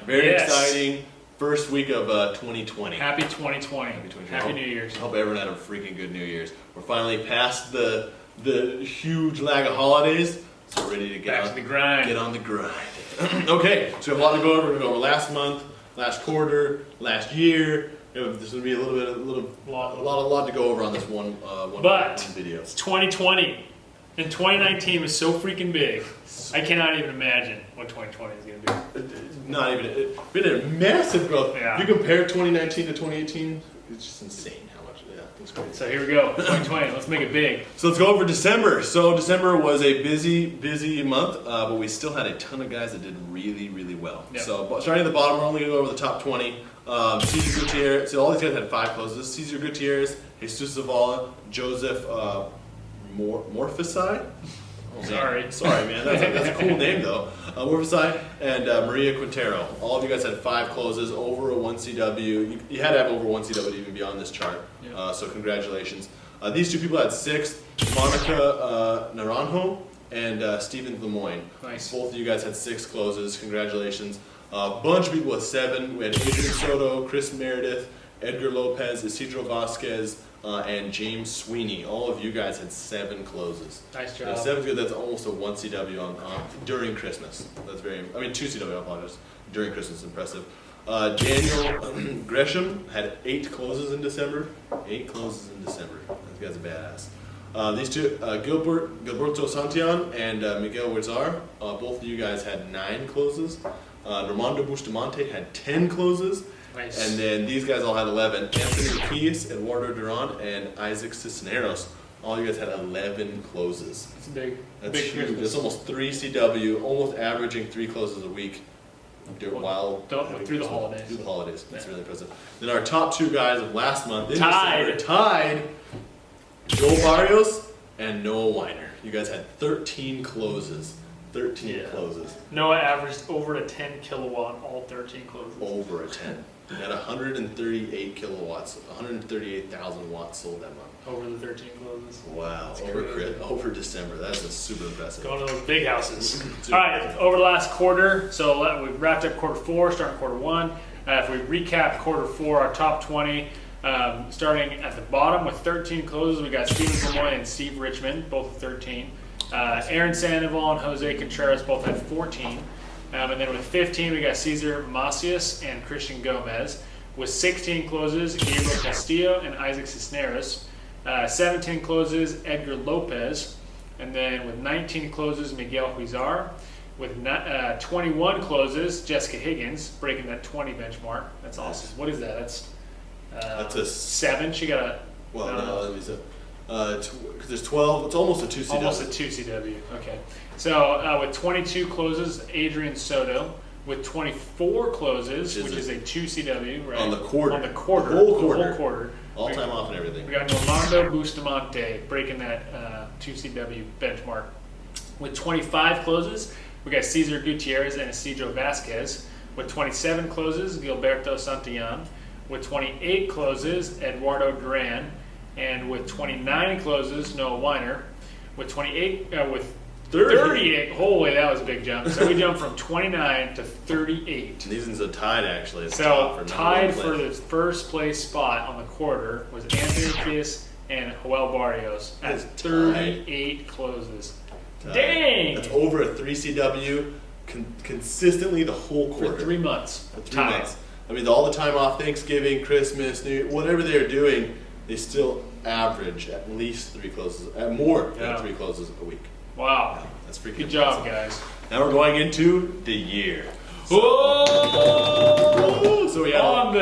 Very exciting. First week of 2020. Happy 2020. Happy New Year's. I hope everyone had a freaking good New Year's. We're finally past the huge lag of holidays, so we're ready to get Back to the grind. Get on the grind. Okay, so we have a lot to go over. We're going to go over last month, last quarter, last year. There's going to be a lot to go over on this one video. It's 2020, and 2019 was so freaking big. I cannot even imagine what 2020 is going to be. Not even. It's been a massive growth. Yeah. You compare 2019 to 2018, it's just insane how much. Yeah, it's great. So here we go, 2020. Let's make it big. So let's go over December. So December was a busy month, but we still had a ton of guys that did really, really well. Yep. So starting at the bottom, we're only going to go over the top 20. Cesar Gutierrez. So all these guys had 5 closes. Cesar Gutierrez, Jesus Zavala, Joseph Morphosai. Oh, sorry, man. That's a cool name, though. Morphosai and Maria Quintero. All of you guys had 5 closes over a 1CW. You had to have over 1CW to even be on this chart. Yeah. So congratulations. These 2 people had 6. Monica Naranjo and Stephen Lemoyne. Nice. Both of you guys had 6 closes. Congratulations. A bunch of people with 7. We had Adrian Soto, Chris Meredith, Edgar Lopez, Isidro Vasquez, and James Sweeney. All of you guys had 7 closes. Nice job. 7's good. That's almost a 1 CW during Christmas. That's 2 CW, I apologize. During Christmas, impressive. Daniel Gresham had 8 closes in December. 8 closes in December. This guy's a badass. These 2, Gilberto Santillan and Miguel Huizar, both of you guys had 9 closes. Armando Bustamante had 10 closes. Nice. And then these guys all had 11. Anthony Keyes, Eduardo Duran, and Isaac Cisneros. All you guys had 11 closes. That's big. That's big huge. Christmas. That's almost 3 CW, almost averaging 3 closes a week. Through the holidays. Through the holidays. That's Yeah. really impressive. Then our top 2 guys of last month, tied. Joe Barrios and Noah Weiner. You guys had 13 closes. 13 closes. Noah averaged over a 10 kilowatt all 13 closes. Over a 10. He had 138 kilowatts, 138,000 watts sold that month. Over the 13 closes. Wow. Over December. That's super impressive. Going to those big houses. All right, over the last quarter, so we wrapped up quarter 4, starting quarter 1. If we recap quarter 4, our top 20, starting at the bottom with 13 closes, we got Steven Lemoyne and Steve Richmond, both with 13. Aaron Sandoval and Jose Contreras both had 14. And then with 15, we got Cesar Macias and Christian Gomez. With 16 closes, Gabriel Castillo and Isaac Cisneros. 17 closes, Edgar Lopez. And then with 19 closes, Miguel Huizar. With 21 closes, Jessica Higgins, breaking that 20 benchmark. That's awesome. What is that? That's a 7. She got a... Well, no, that means because there's 12. It's almost a 2 CW. Almost a 2 CW. Okay. So with 22 closes, Adrian Soto. With 24 closes, which is a 2 CW, right? On the quarter. On the quarter. The whole quarter. All time off and everything. We got Armando Bustamante breaking that 2 CW benchmark. With 25 closes, we got Cesar Gutierrez and Isidro Vasquez. With 27 closes, Gilberto Santillan. With 28 closes, Eduardo Duran. And with 29 closes, Noah Weiner. With 38, holy, that was a big jump. So we jumped from 29 to 38. These ones are tied, actually. So tied for the first place spot on the quarter was Anthony Kiss and Joel Barrios at 38 closes. Tied. Dang! That's over a 3 CW consistently the whole quarter. For 3 months. For 3 months. I mean, all the time off, Thanksgiving, Christmas, New Year, whatever they're doing, they still average at least 3 closes, more than 3 closes a week. Wow. That's freaking good job, impressive. guys. Now we're going into the year. So we have on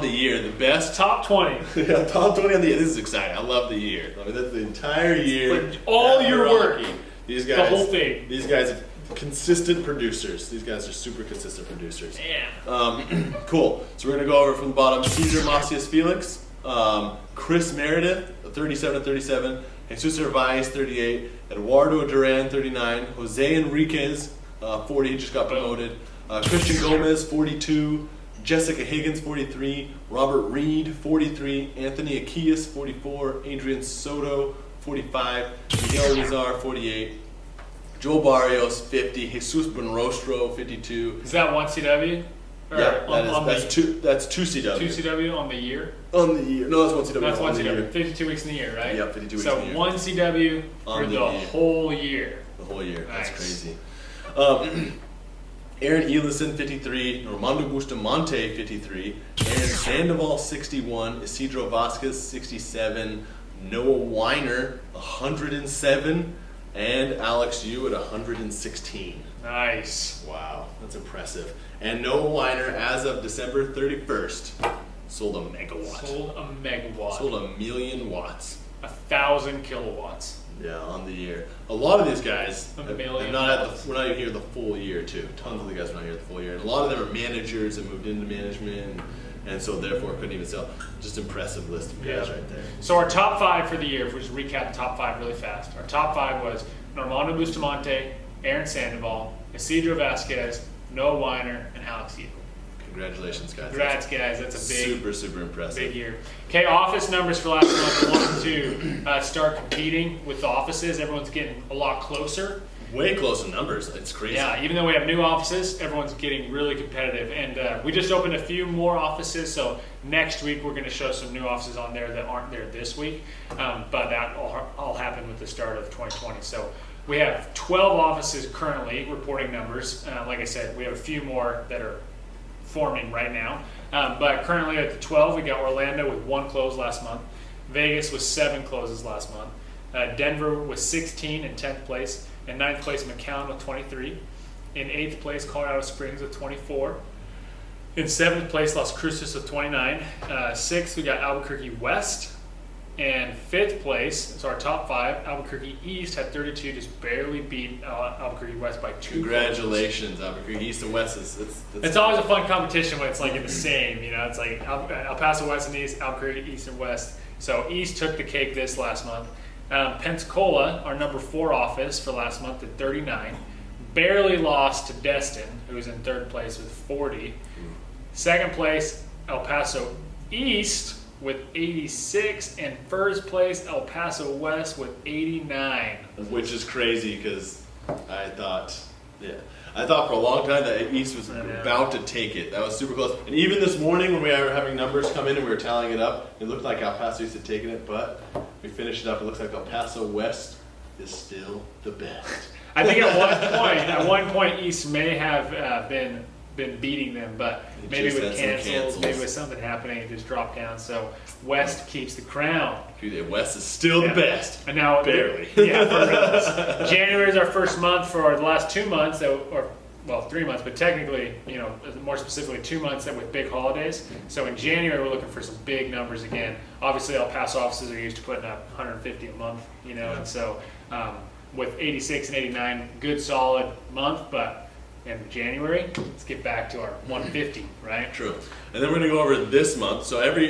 the year, the best top 20. Yeah, top 20 on the year. This is exciting. I love the year. I mean, that's the entire year. All your work. These guys, the whole thing. These guys, consistent producers. These guys are super consistent producers. Yeah. Cool. So we're gonna go over from the bottom. Cesar Macias Felix, Chris Meredith, 37-37. Jesus Cervantes, 38. Eduardo Duran, 39. Jose Enriquez, 40. He just got promoted. Christian Gomez, 42. Jessica Higgins, 43. Robert Reed, 43. Anthony Akias, 44. Adrian Soto, 45. Miguel Huizar, 48. Joel Barrios, 50. Jesus Bonrostro, 52. Is that 1 CW? Or Yeah, that's the, two CW. 2 CW on the year? On the year. No, that's 1 CW. That's 1 the CW. year. 52 weeks in the year, right? Yeah, 52 weeks so in the year. 1 CW On for the the year. whole year. The whole year. That's Nice. crazy. Aaron Elison, 53. Normando Bustamante, 53. Aaron Sandoval, 61. Isidro Vasquez, 67. Noah Weiner, 107. And Alex Yu at 116. Nice. Wow, that's impressive. And Noah Weiner, as of December 31st, sold a megawatt. Sold a megawatt. Sold 1,000,000 watts. 1,000 kilowatts. Yeah, on the year. A lot of these guys A have million not had watts. we're not even here the full year too. Tons of the guys are not here the full year. And a lot of them are managers that moved into management and so therefore couldn't even sell. Just impressive list of guys Yeah. right there. So our top 5 for the year, if we just recap the top 5 really fast. Our top 5 was Normando Bustamante, Aaron Sandoval, Isidro Vasquez, Noah Weiner, and Alex Yu. Congratulations, guys. Congrats, guys. That's a big, super impressive. big year. Okay, office numbers for last month. We wanted to start competing with the offices. Everyone's getting a lot closer. Way closer numbers. It's crazy. Yeah, even though we have new offices, everyone's getting really competitive. And we just opened a few more offices, so next week we're going to show some new offices on there that aren't there this week. But that all happened with the start of 2020. So we have 12 offices currently reporting numbers. Like I said, we have a few more that are forming right now. But currently at the 12, we got Orlando with 1 close last month. Vegas with 7 closes last month. Denver was 16 in 10th place. In 9th place, McAllen with 23. In 8th place, Colorado Springs with 24. In 7th place, Las Cruces with 29. 6th, we got Albuquerque West. And 5th place, so our top 5, Albuquerque East had 32, just barely beat Albuquerque West by 2 Congratulations, Albuquerque East and West. It's always a fun competition when it's like in the same, it's like El Paso West and East, Albuquerque East and West. So East took the cake this last month. Pensacola, our number 4 office for last month at 39, barely lost to Destin, who was in 3rd place with 40. 2nd place, El Paso East with 86, and 1st place, El Paso West with 89. Which is crazy because I thought for a long time that East was about to take it. That was super close. And even this morning when we were having numbers come in and we were tallying it up, it looked like El Paso East had taken it, but we finished it up. It looks like El Paso West is still the best. I think at one point East may have been beating them, but It maybe just with had some cancels, maybe cancels. with something happening, it just dropped down. So West keeps the crown. West is still the best. And now Barely. Yeah, for real. January is our first month for the last 2 months, or 3 months, but technically, more specifically 2 months that with big holidays. So in January, we're looking for some big numbers again. Obviously, El Paso offices are used to putting up 150 a month, and so with 86 and 89, good solid month, but in January, let's get back to our 150, right? True. And then we're going to go over this month. So every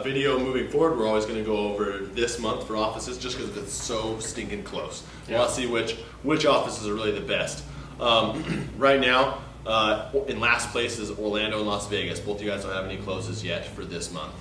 video moving forward, we're always going to go over this month for offices just because it's so stinking close. We want to see which offices are really the best. Right now, in last place is Orlando and Las Vegas. Both of you guys don't have any closes yet for this month,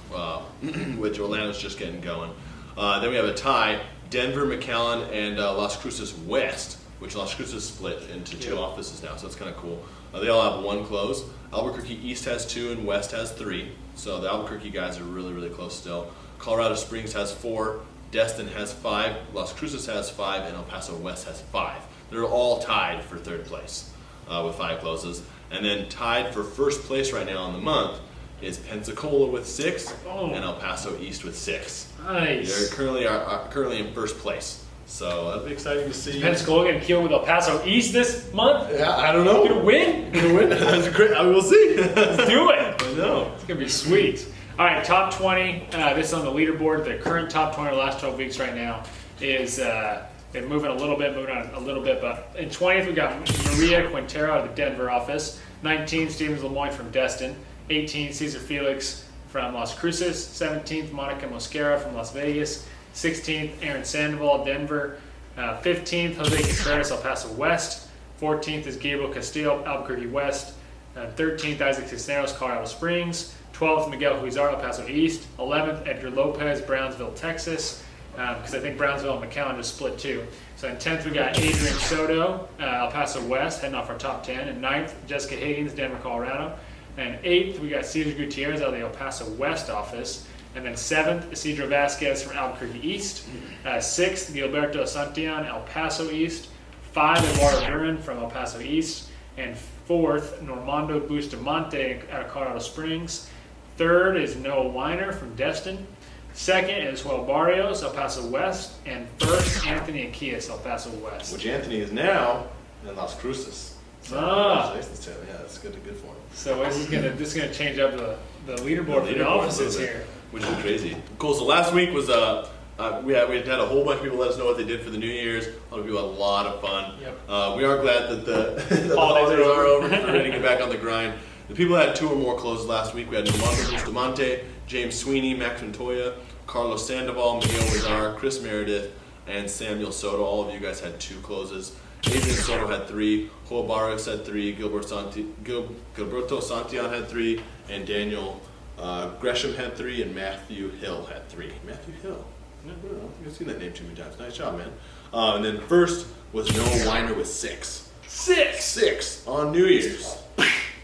which Orlando's just getting going. Then we have a tie, Denver, McAllen, and Las Cruces West, which Las Cruces split into 2 offices now, so it's kind of cool. They all have 1 close. Albuquerque East has 2 and West has 3. So the Albuquerque guys are really, really close still. Colorado Springs has 4. Destin has 5. Las Cruces has 5. And El Paso West has 5. They're all tied for 3rd place with 5 closes. And then tied for 1st place right now in the month is Pensacola with 6 and El Paso East with 6. Nice. They're currently in 1st place. So that'll be exciting to see. Pensacola getting killed with El Paso East this month? Yeah, I don't know. Gonna win? That's great. We'll see. Let's do it. I know. It's gonna be sweet. All right, top 20. This is on the leaderboard. The current top 20 of the last 12 weeks right now is they're moving on a little bit. But in 20th we got Maria Quintero out of the Denver office. 19th Stevens Lemoyne from Destin. 18th Cesar Felix from Las Cruces. 17th Monica Mosquera from Las Vegas. 16th Aaron Sandoval, Denver. 15th Jose Contreras, El Paso West. 14th is Gabriel Castillo, Albuquerque West. 13th Isaac Cisneros, Colorado Springs. 12th Miguel Huizar, El Paso East. 11th Edgar Lopez, Brownsville, Texas. because I think Brownsville and McAllen just split too. So in 10th, we got Adrian Soto, El Paso West, heading off our top 10. And 9th, Jessica Higgins, Denver, Colorado. And 8th, we got Cesar Gutierrez out of the El Paso West office. And then 7th, Isidro Vasquez from Albuquerque East. 6th, Gilberto Santillan, El Paso East. 5, Eduardo Duran from El Paso East. And 4th, Normando Bustamante out of Colorado Springs. 3rd is Noah Weiner from Destin. 2nd is Joel Barrios, El Paso West. And 1st, Anthony Akias, El Paso West. Which Anthony is now in Las Cruces. So congratulations to him. Yeah, that's good for him. So this is gonna change up the leaderboard for the offices here. Which is crazy. Cool. So last week was we had a whole bunch of people let us know what they did for the New Year's. A lot of people had a lot of fun. Yep. We are glad that the holidays are over. We're ready to get back on the grind. The people that had 2 or more closes last week. We had Normando Bustamante, James Sweeney, Max Montoya, Carlos Sandoval, Miguel Lazar, Chris Meredith, and Samuel Soto. All of you guys had 2 closes. Adrian Soto had 3, Joel Barrios had 3, Gilberto Santillan had 3, and Daniel Gresham had 3, and Matthew Hill had 3. Matthew Hill. I don't think I've seen that name too many times. Nice job, man. And then first was Noah Weiner with 6. 6 on New Year's.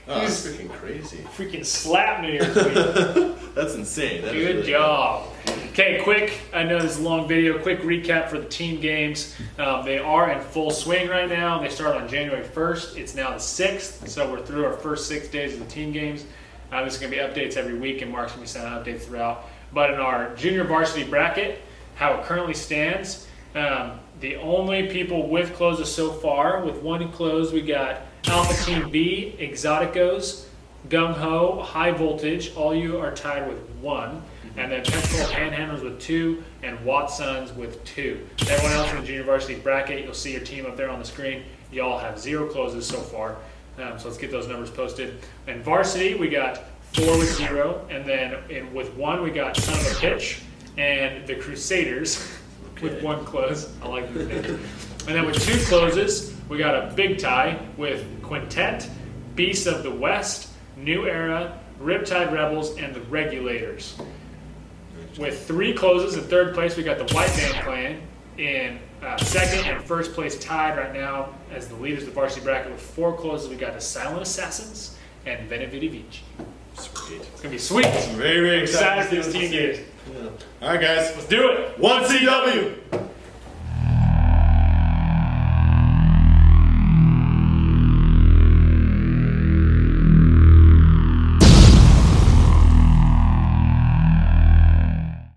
Oh, that's freaking crazy. Freaking slap New Year's week. That's insane. That Good really job. Okay, I know this is a long video, quick recap for the team games. They are in full swing right now. They start on January 1st. It's now the 6th, so we're through our first 6 days of the team games. There's going to be updates every week, and Mark's going to be sending updates throughout. But in our junior varsity bracket, how it currently stands, the only people with closes so far, with 1 close, we got Alpha Team B, Exoticos, Gung Ho, High Voltage. All you are tied with 1. And then Pensacola Panhandlers with 2, and Watsons with 2. Everyone else in the junior varsity bracket, you'll see your team up there on the screen. Y'all have 0 closes so far. So let's get those numbers posted. And varsity, we got 4 with 0. And then with 1, we got Son of a Pitch and the Crusaders with 1 close. I like these names. And then with 2 closes, we got a big tie with Quintet, Beasts of the West, New Era, Riptide Rebels, and the Regulators. With 3 closes in 3rd place, we got the White Band Clan in 2nd and 1st place tied right now as the leaders of the varsity bracket. With 4 closes, we got the Silent Assassins and Benevidi Vici. Sweet. It's gonna be sweet. Very, very excited for this team games. Yeah. All right, guys, Let's do it. 1CW.